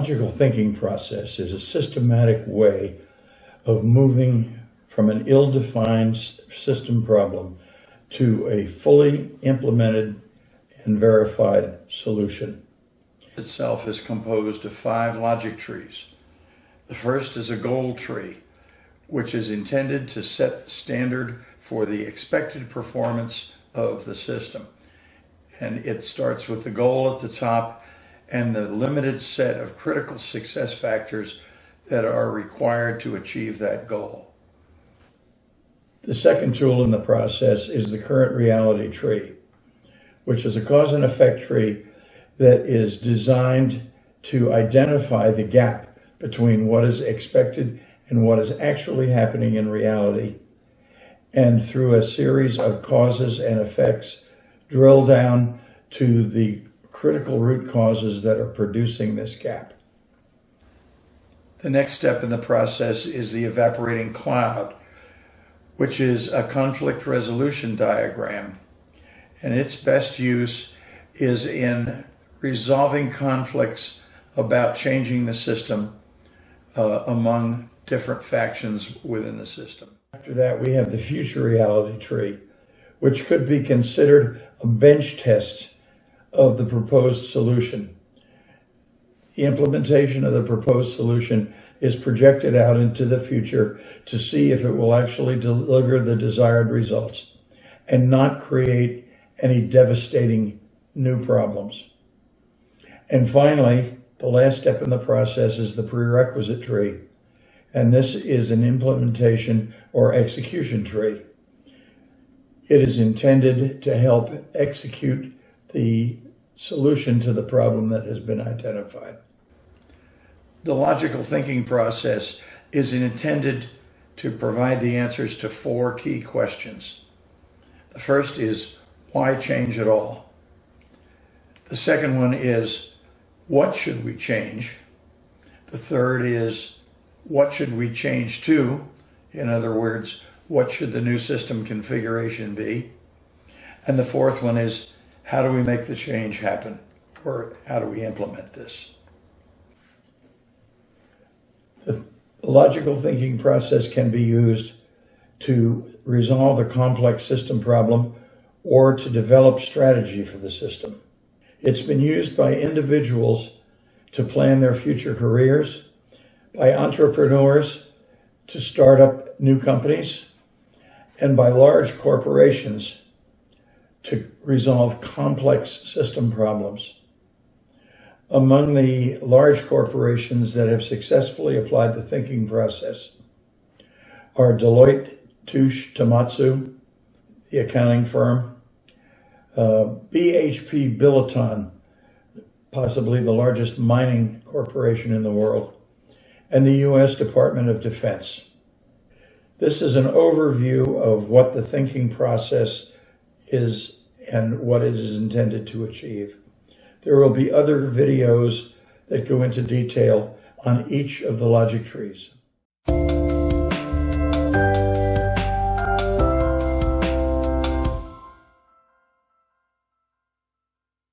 logical thinking process is a systematic way of moving from an ill-defined system problem to a fully implemented and verified solution. Itself is composed of 5 logic trees. The first is a goal tree, which is intended to set the standard for the expected performance of the system. And it starts with the goal at the top and the limited set of critical success factors that are required to achieve that goal. The second tool in the process is the current reality tree, which is a cause and effect tree that is designed to identify the gap between what is expected and what is actually happening in reality, and through a series of causes and effects, drill down to the critical root causes that are producing this gap. The next step in the process is the evaporating cloud, which is a conflict resolution diagram, and its best use is in resolving conflicts about changing the system among different factions within the system. After that, we have the future reality tree, which could be considered a bench test of the proposed solution. The implementation of the proposed solution is projected out into the future to see if it will actually deliver the desired results and not create any devastating new problems. And finally, the last step in the process is the prerequisite tree, and this is an implementation or execution tree. It is intended to help execute the solution to the problem that has been identified. The logical thinking process is intended to provide the answers to 4 key questions. The first is, why change at all? The second one is, what should we change? The third is, what should we change to? In other words, what should the new system configuration be? And the fourth one is, how do we make the change happen? Or how do we implement this? The logical thinking process can be used to resolve a complex system problem or to develop strategy for the system. It's been used by individuals to plan their future careers, by entrepreneurs to start up new companies, and by large corporations to resolve complex system problems. Among the large corporations that have successfully applied the thinking process are Deloitte Touche Tohmatsu, the accounting firm, BHP Billiton, possibly the largest mining corporation in the world, and the U.S. Department of Defense. This is an overview of what the thinking process is and what it is intended to achieve. There will be other videos that go into detail on each of the logic trees.